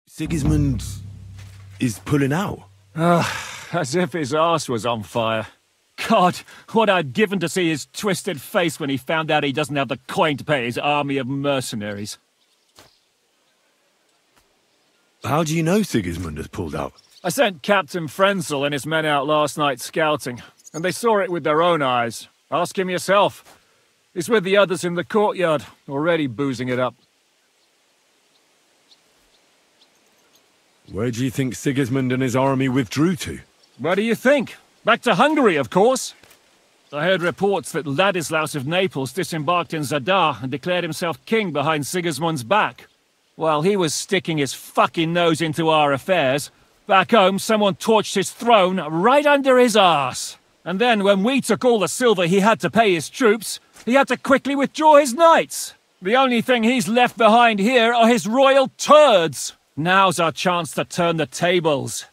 Sigismund is pulling out. As if his arse was on fire. God, what I'd given to see his twisted face when he found out he doesn't have the coin to pay his army of mercenaries. How do you know Sigismund has pulled out? I sent Captain Frenzel and his men out last night scouting, and they saw it with their own eyes. Ask him yourself. He's with the others in the courtyard, already boozing it up. Where do you think Sigismund and his army withdrew to? Where do you think? Back to Hungary, of course. I heard reports that Ladislaus of Naples disembarked in Zadar and declared himself king behind Sigismund's back. While he was sticking his fucking nose into our affairs, back home someone torched his throne right under his arse. And then when we took all the silver he had to pay his troops, he had to quickly withdraw his knights. The only thing he's left behind here are his royal turds. Now's our chance to turn the tables.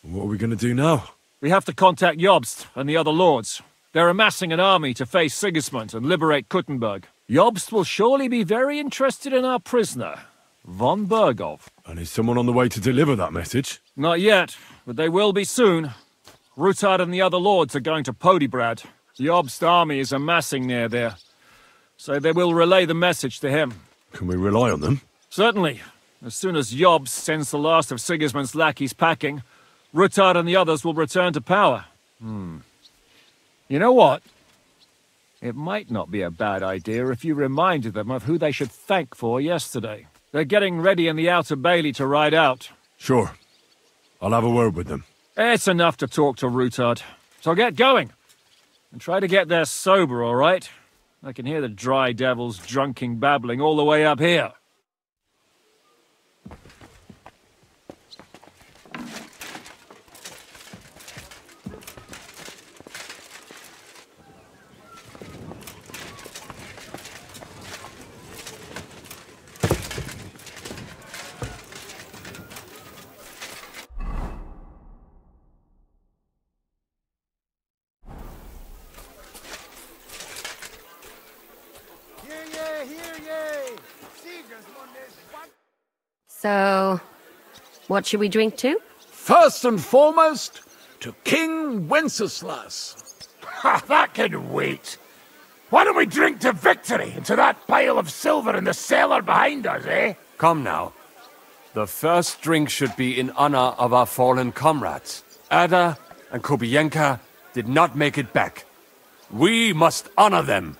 What are we going to do now? We have to contact Jobst and the other lords. They're amassing an army to face Sigismund and liberate Kuttenberg. Jobst will surely be very interested in our prisoner, von Berghoff. And is someone on the way to deliver that message? Not yet, but they will be soon. Rutard and the other lords are going to Podiebrad. Jobst's army is amassing near there, so they will relay the message to him. Can we rely on them? Certainly. As soon as Jobst sends the last of Sigismund's lackeys packing, Rutard and the others will return to power. You know what? It might not be a bad idea if you reminded them of who they should thank for yesterday. They're getting ready in the Outer Bailey to ride out. Sure. I'll have a word with them. It's enough to talk to Rutard. So get going. And try to get there sober, all right? I can hear the dry devils drunking babbling all the way up here. So, what should we drink to? First and foremost, to King Wenceslas. Ha, that can wait. Why don't we drink to victory and to that pile of silver in the cellar behind us, eh? Come now. The first drink should be in honor of our fallen comrades. Ada and Kubienka did not make it back. We must honor them.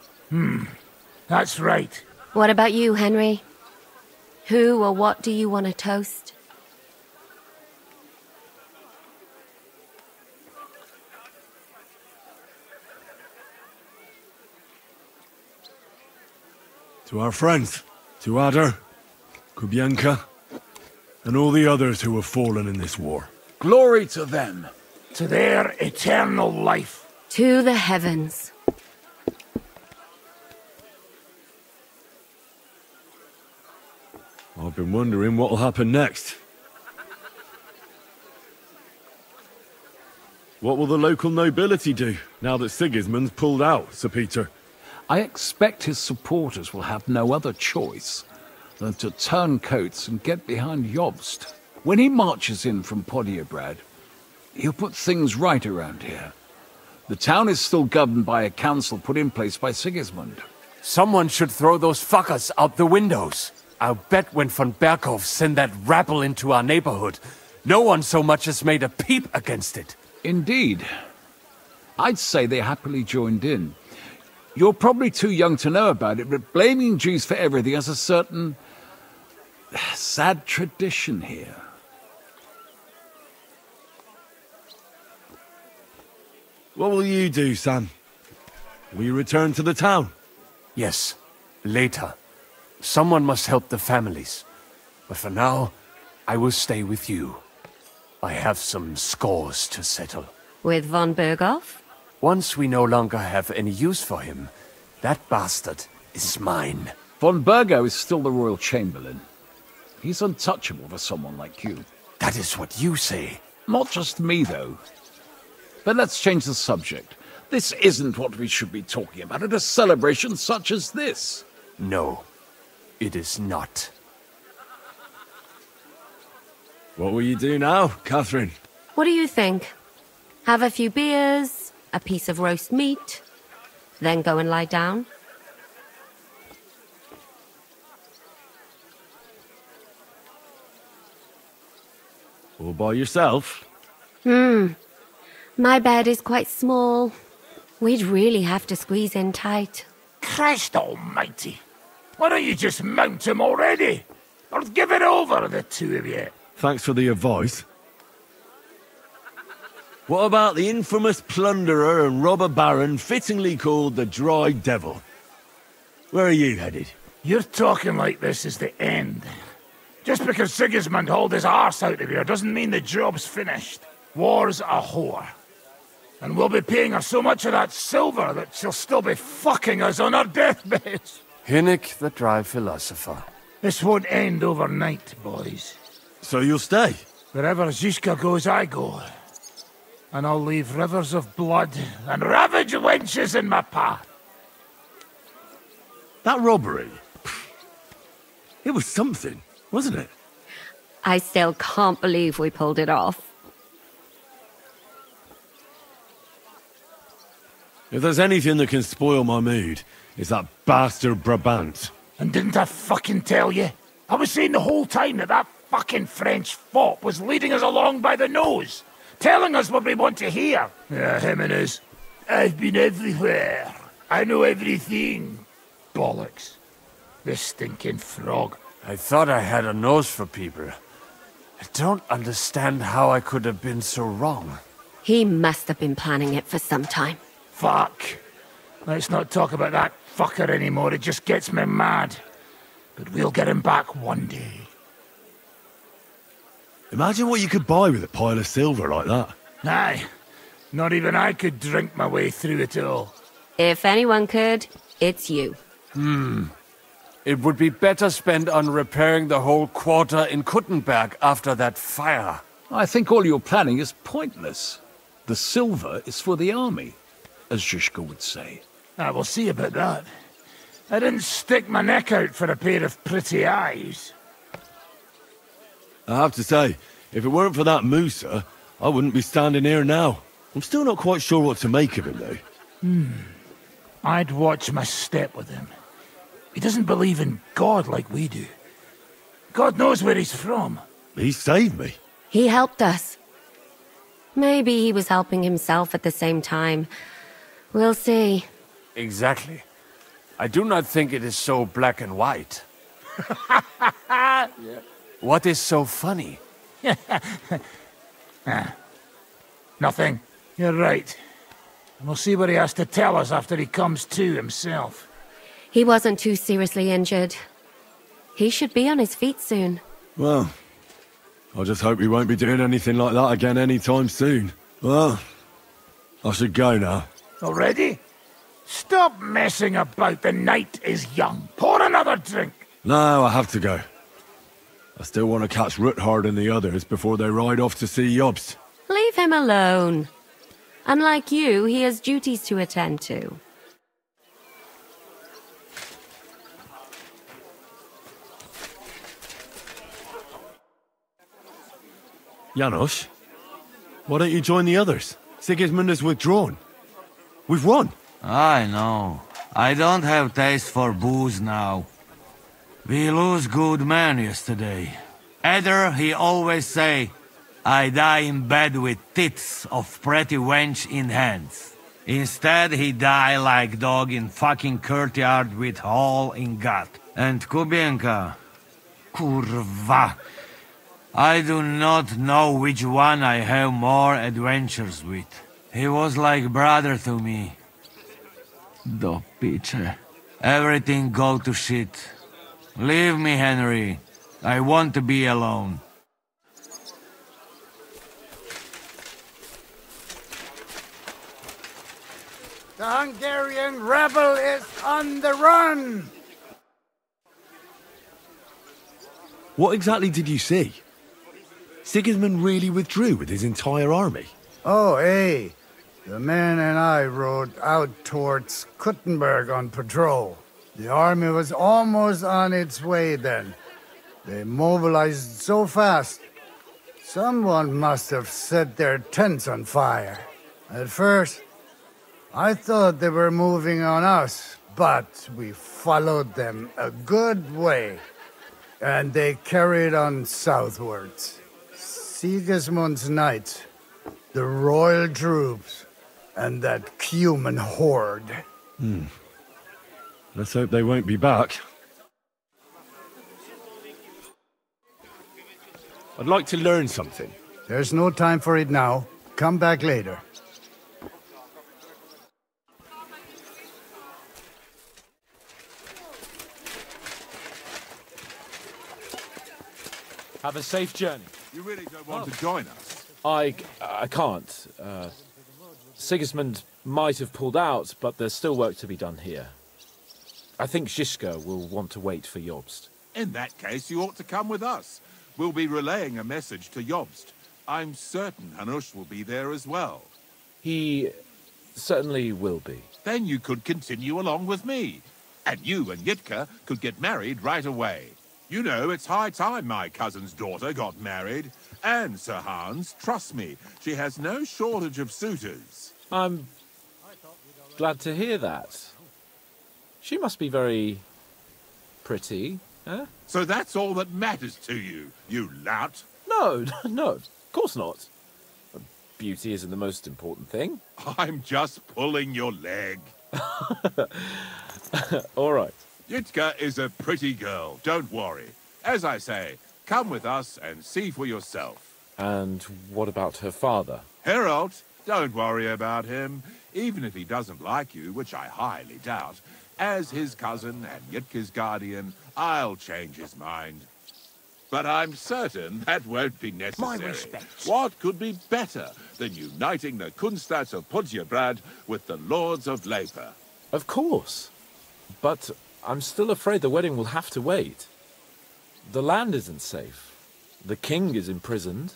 That's right. What about you, Henry? Who or what do you want to toast? To our friends. To Ada, Kubienka, and all the others who have fallen in this war. Glory to them. To their eternal life. To the heavens. I've been wondering what will happen next. What will the local nobility do now that Sigismund's pulled out, Sir Peter? I expect his supporters will have no other choice than to turn coats and get behind Jobst. When he marches in from Podiebrad, he'll put things right around here. The town is still governed by a council put in place by Sigismund. Someone should throw those fuckers out the windows. I'll bet when von Berghoff sent that rabble into our neighborhood, no one so much as made a peep against it. Indeed. I'd say they happily joined in. You're probably too young to know about it, but blaming Jews for everything has a certain sad tradition here. What will you do, Sam? Will you return to the town? Yes, later. Someone must help the families. But for now, I will stay with you. I have some scores to settle. With von Berghoff? Once we no longer have any use for him, that bastard is mine. Von Berghoff is still the royal chamberlain. He's untouchable for someone like you. That is what you say. Not just me, though. But let's change the subject. This isn't what we should be talking about at a celebration such as this. No, it is not. What will you do now, Catherine? What do you think? Have a few beers, a piece of roast meat, then go and lie down? All by yourself? My bed is quite small. We'd really have to squeeze in tight. Christ almighty! Why don't you just mount him already? Or give it over, the two of you? Thanks for the advice. What about the infamous plunderer and robber baron fittingly called the Dry Devil? Where are you headed? You're talking like this is the end. Just because Sigismund hauled his arse out of here doesn't mean the job's finished. War's a whore. And we'll be paying her so much of that silver that she'll still be fucking us on our deathbeds. Hinnick the dry philosopher. This won't end overnight, boys. So you'll stay? Wherever Zizka goes, I go. And I'll leave rivers of blood and ravaged wenches in my path. That robbery, it was something, wasn't it? I still can't believe we pulled it off. If there's anything that can spoil my mood, it's that bastard Brabant. And didn't I fucking tell you? I was saying the whole time that fucking French fop was leading us along by the nose, telling us what we want to hear. Yeah, him and his, I've been everywhere. I know everything. Bollocks. This stinking frog. I thought I had a nose for people. I don't understand how I could have been so wrong. He must have been planning it for some time. Fuck. Let's not talk about that fucker anymore. It just gets me mad. But we'll get him back one day. Imagine what you could buy with a pile of silver like that. Aye. Not even I could drink my way through it all. If anyone could, it's you. It would be better spent on repairing the whole quarter in Kuttenberg after that fire. I think all your planning is pointless. The silver is for the army, as Zizka would say. We'll see about that. I didn't stick my neck out for a pair of pretty eyes. I have to say, if it weren't for that Musa, I wouldn't be standing here now. I'm still not quite sure what to make of him, though. I'd watch my step with him. He doesn't believe in God like we do. God knows where he's from. He saved me. He helped us. Maybe he was helping himself at the same time. We'll see. Exactly. I do not think it is so black and white. What is so funny? Nothing. You're right. And we'll see what he has to tell us after he comes to himself. He wasn't too seriously injured. He should be on his feet soon. Well, I just hope we won't be doing anything like that again anytime soon. Well, I should go now. Already? Stop messing about. The night is young. Pour another drink. No, I have to go. I still want to catch Ruthard and the others before they ride off to see Jobst. Leave him alone. Unlike you, he has duties to attend to. Janos, why don't you join the others? Sigismund has withdrawn. We've won. I know. I don't have taste for booze now. We lose good men yesterday. Eder, he always say, I die in bed with tits of pretty wench in hands. Instead, he die like dog in fucking courtyard with hole in gut. And Kubienka, kurwa. I do not know which one I have more adventures with. He was like brother to me. Do picze. Everything go to shit. Leave me, Henry. I want to be alone. The Hungarian rebel is on the run! What exactly did you see? Sigismund really withdrew with his entire army? Oh, hey. The men and I rode out towards Kuttenberg on patrol. The army was almost on its way then. They mobilized so fast. Someone must have set their tents on fire. At first, I thought they were moving on us, but we followed them a good way, and they carried on southwards. Sigismund's knights, the royal troops, and that human horde. Let's hope they won't be back. I'd like to learn something. There's no time for it now. Come back later. Have a safe journey. You really don't want to join us? I can't. Sigismund might have pulled out, but there's still work to be done here. I think Žižka will want to wait for Jobst. In that case, you ought to come with us. We'll be relaying a message to Jobst. I'm certain Hanush will be there as well. He certainly will be. Then you could continue along with me. And you and Yitka could get married right away. You know, it's high time my cousin's daughter got married. And, Sir Hans, trust me, she has no shortage of suitors. I'm glad to hear that. She must be very pretty, eh? So that's all that matters to you, you lout? No, no, of course not. Beauty isn't the most important thing. I'm just pulling your leg. All right. Yitka is a pretty girl, don't worry. As I say, come with us and see for yourself. And what about her father? Harold, don't worry about him. Even if he doesn't like you, which I highly doubt, as his cousin and Yitka's guardian, I'll change his mind. But I'm certain that won't be necessary. My respects. What could be better than uniting the Kunstats of Podjebrad with the Lords of Lepa? Of course. But I'm still afraid the wedding will have to wait. The land isn't safe. The king is imprisoned.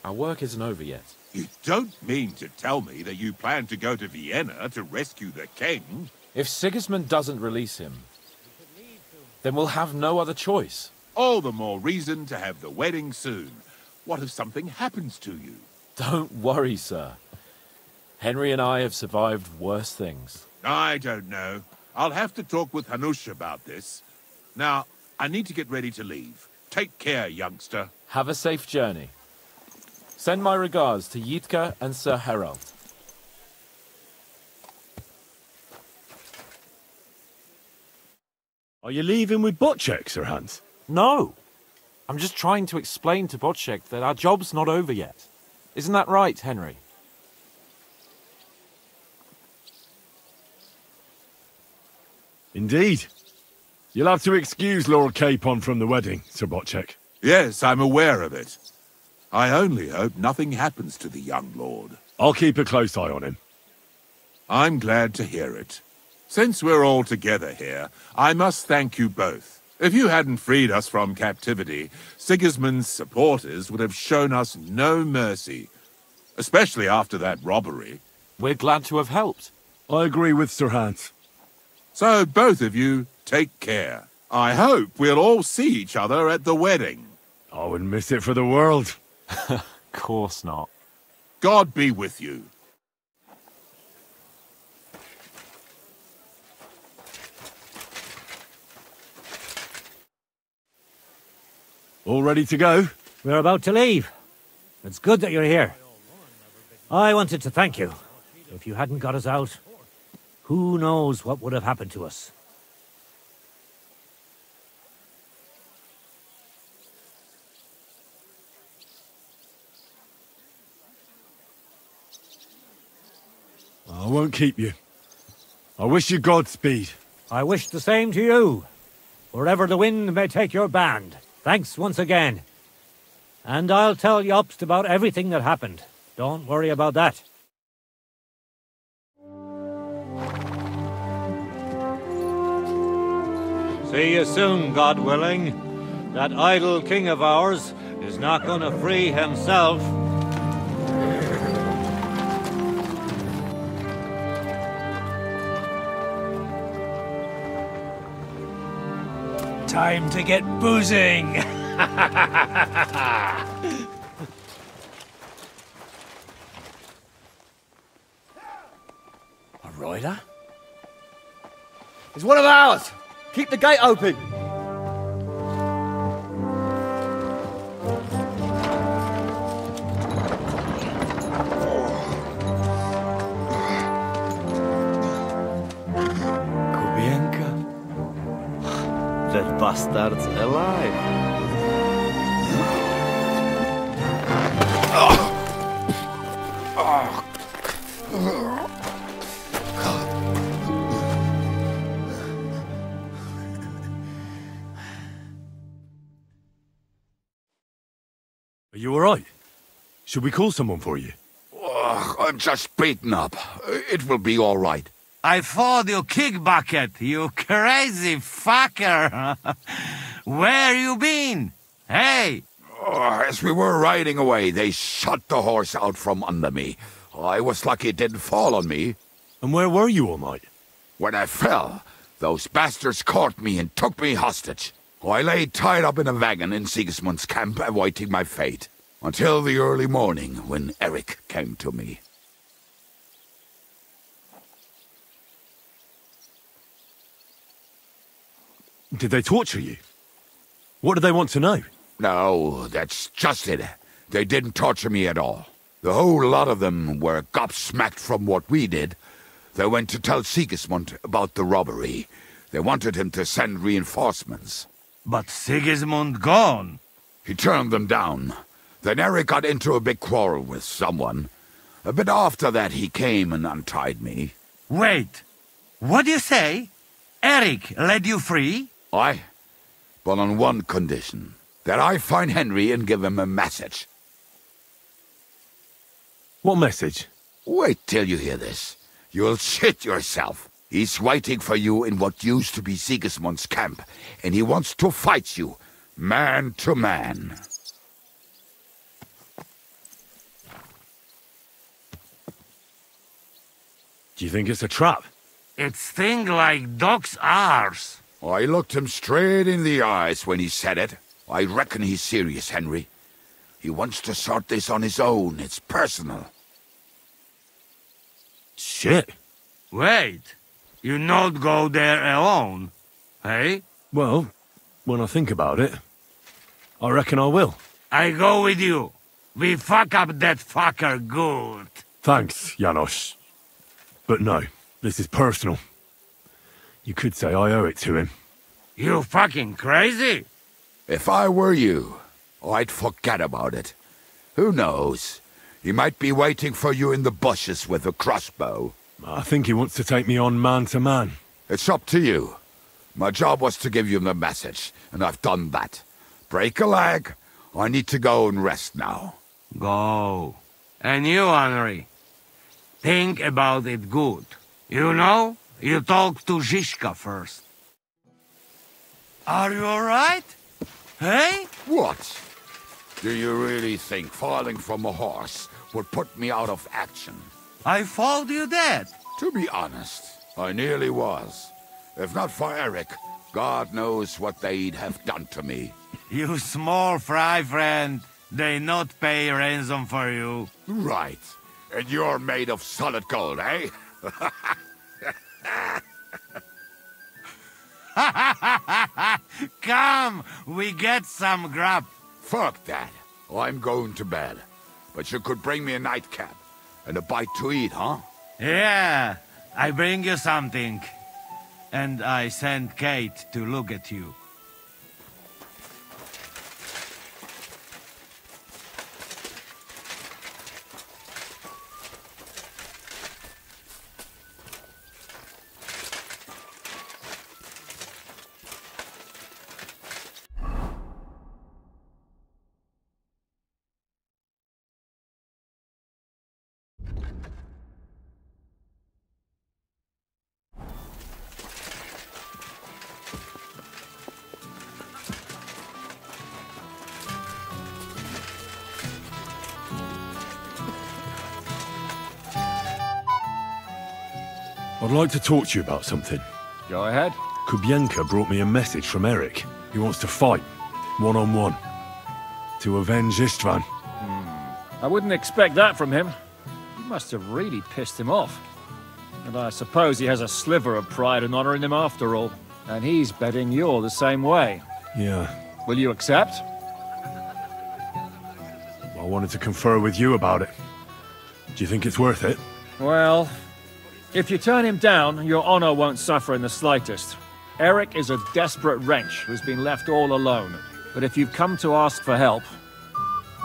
Our work isn't over yet. You don't mean to tell me that you plan to go to Vienna to rescue the king? If Sigismund doesn't release him, then we'll have no other choice. All the more reason to have the wedding soon. What if something happens to you? Don't worry, sir. Henry and I have survived worse things. I don't know. I'll have to talk with Hanush about this. Now, I need to get ready to leave. Take care, youngster. Have a safe journey. Send my regards to Yitka and Sir Harold. Are you leaving with Bocek, Sir Hans? No. I'm just trying to explain to Bocek that our job's not over yet. Isn't that right, Henry? Indeed. You'll have to excuse Lord Capon from the wedding, Sir Bocek. Yes, I'm aware of it. I only hope nothing happens to the young lord. I'll keep a close eye on him. I'm glad to hear it. Since we're all together here, I must thank you both. If you hadn't freed us from captivity, Sigismund's supporters would have shown us no mercy. Especially after that robbery. We're glad to have helped. I agree with Sir Hans. So both of you, take care. I hope we'll all see each other at the wedding. I wouldn't miss it for the world. Of course not. God be with you. All ready to go? We're about to leave. It's good that you're here. I wanted to thank you. If you hadn't got us out, who knows what would have happened to us. I won't keep you. I wish you Godspeed. I wish the same to you. Wherever the wind may take your band. Thanks once again. And I'll tell Jobst about everything that happened. Don't worry about that. See you soon, God willing. That idle king of ours is not going to free himself. Time to get boozing. A rider? It's one of ours. Keep the gate open. That bastard's alive. Are you alright? Should we call someone for you? Oh, I'm just beaten up. It will be all right. I fought you kick bucket, you crazy fucker. Where you been? Hey! Oh, as we were riding away, they shot the horse out from under me. I was lucky it didn't fall on me. And where were you all night? When I fell, those bastards caught me and took me hostage. I lay tied up in a wagon in Sigismund's camp, awaiting my fate. Until the early morning, when Eric came to me. Did they torture you? What do they want to know? No, that's just it. They didn't torture me at all. The whole lot of them were gobsmacked from what we did. They went to tell Sigismund about the robbery. They wanted him to send reinforcements. But Sigismund gone. He turned them down. Then Eric got into a big quarrel with someone. A bit after that, he came and untied me. Wait, what do you say? Eric led you free? Aye, but on one condition. That I find Henry and give him a message. What message? Wait till you hear this. You'll shit yourself. He's waiting for you in what used to be Sigismund's camp, and he wants to fight you, man to man. Do you think it's a trap? It's thing like dog's arse. I looked him straight in the eyes when he said it. I reckon he's serious, Henry. He wants to sort this on his own. It's personal. Shit. Wait, you not go there alone, hey? Well, when I think about it, I reckon I will. I go with you. We fuck up that fucker good. Thanks, Janos. But no, this is personal. You could say I owe it to him. You fucking crazy? If I were you, I'd forget about it. Who knows? He might be waiting for you in the bushes with a crossbow. I think he wants to take me on man to man. It's up to you. My job was to give you the message, and I've done that. Break a leg. I need to go and rest now. Go. And you, Henry, think about it good. You know, you talk to Zizka first. Are you alright? Hey? What? Do you really think falling from a horse would put me out of action? I thought you dead. To be honest, I nearly was. If not for Eric, God knows what they'd have done to me. You small fry friend. They not pay ransom for you. Right. And you're made of solid gold, eh? Come, we get some grub. Fuck that. I'm going to bed. But you could bring me a nightcap and a bite to eat, huh? Yeah, I bring you something. And I send Kate to look at you. I'd like to talk to you about something. Go ahead. Kubienka brought me a message from Eric. He wants to fight. one-on-one, to avenge Istvan. I wouldn't expect that from him. You must have really pissed him off. And I suppose he has a sliver of pride and honor in him after all. And he's betting you're the same way. Yeah. Will you accept? I wanted to confer with you about it. Do you think it's worth it? Well, if you turn him down, your honor won't suffer in the slightest. Eric is a desperate wretch who's been left all alone. But if you've come to ask for help,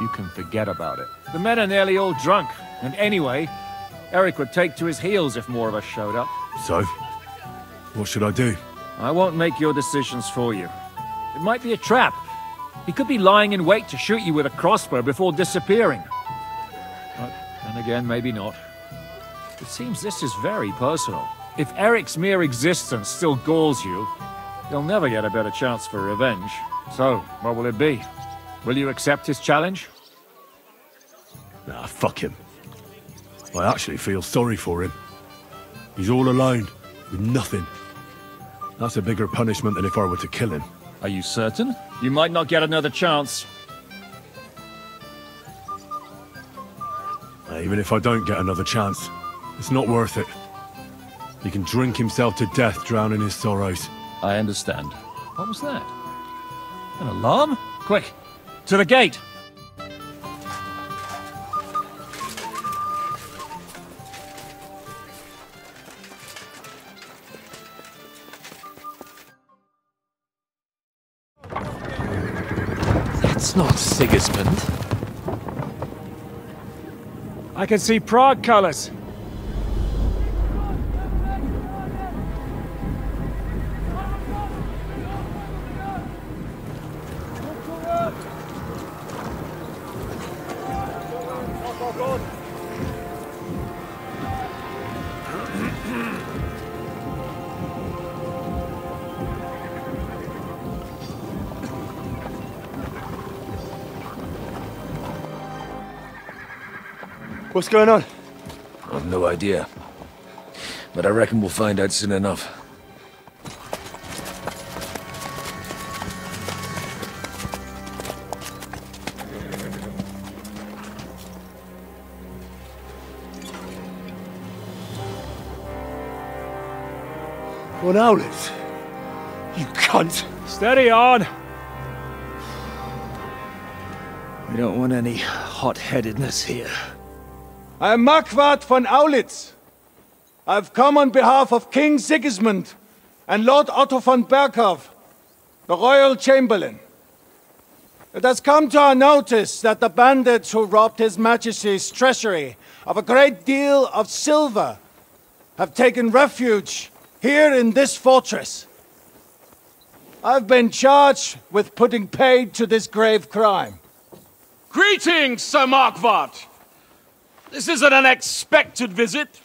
you can forget about it. The men are nearly all drunk, and anyway, Eric would take to his heels if more of us showed up. So? What should I do? I won't make your decisions for you. It might be a trap. He could be lying in wait to shoot you with a crossbow before disappearing. But then again, maybe not. It seems this is very personal. If Eric's mere existence still galls you, you'll never get a better chance for revenge. So, what will it be? Will you accept his challenge? Nah, fuck him. I actually feel sorry for him. He's all alone, with nothing. That's a bigger punishment than if I were to kill him. Are you certain? You might not get another chance. Even if I don't get another chance, it's not worth it. He can drink himself to death, drowning his sorrows. I understand. What was that? An alarm? Quick, to the gate! That's not Sigismund. I can see Prague colors. What's going on? I've no idea. But I reckon we'll find out soon enough. What owlets? You cunt! Steady on! We don't want any hot-headedness here. I am Marquardt von Aulitz. I've come on behalf of King Sigismund and Lord Otto von Berghoff, the Royal Chamberlain. It has come to our notice that the bandits who robbed His Majesty's treasury of a great deal of silver have taken refuge here in this fortress. I've been charged with putting paid to this grave crime. Greetings, Sir Marquardt. This is an unexpected visit.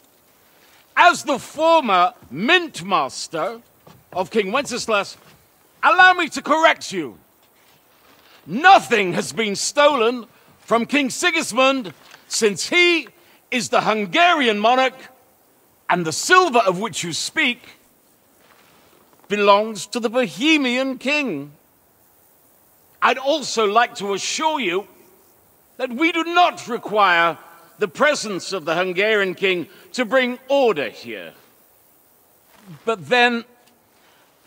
As the former Mint Master of King Wenceslas, allow me to correct you. Nothing has been stolen from King Sigismund since he is the Hungarian monarch, and the silver of which you speak belongs to the Bohemian king. I'd also like to assure you that we do not require the presence of the Hungarian king to bring order here. But then,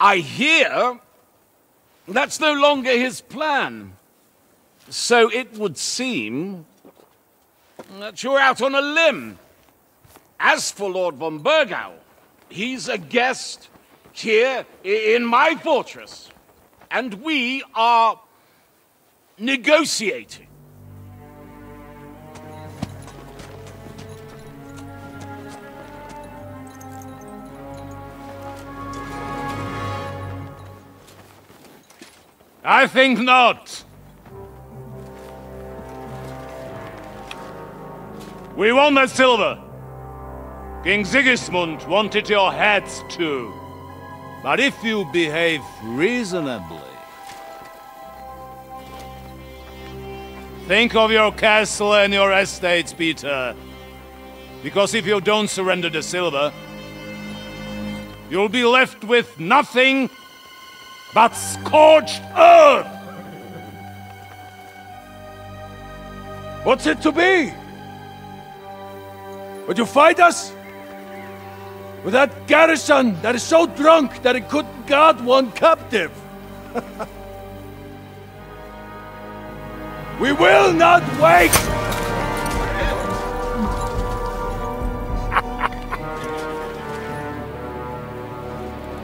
I hear that's no longer his plan. So it would seem that you're out on a limb. As for Lord von Bergau, he's a guest here in my fortress, and we are negotiating. I think not. We want that silver. King Sigismund wanted your head too. But if you behave reasonably... Think of your castle and your estates, Peter. Because if you don't surrender the silver, you'll be left with nothing but scorched earth! What's it to be? Would you fight us? With that garrison that is so drunk that it couldn't guard one captive? We will not wait!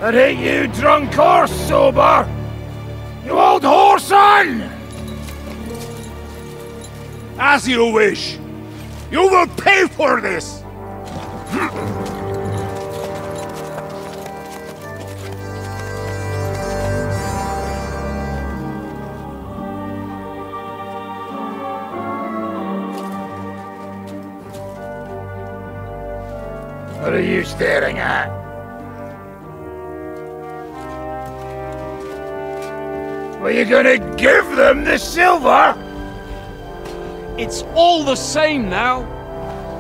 That ain't you, drunk or sober! You old whoreson! As you wish. You will pay for this! What are you staring at? Were you gonna give them the silver? It's all the same now.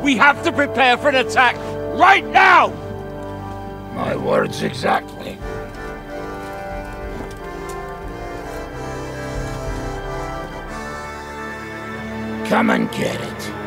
We have to prepare for an attack right now! My words exactly. Come and get it.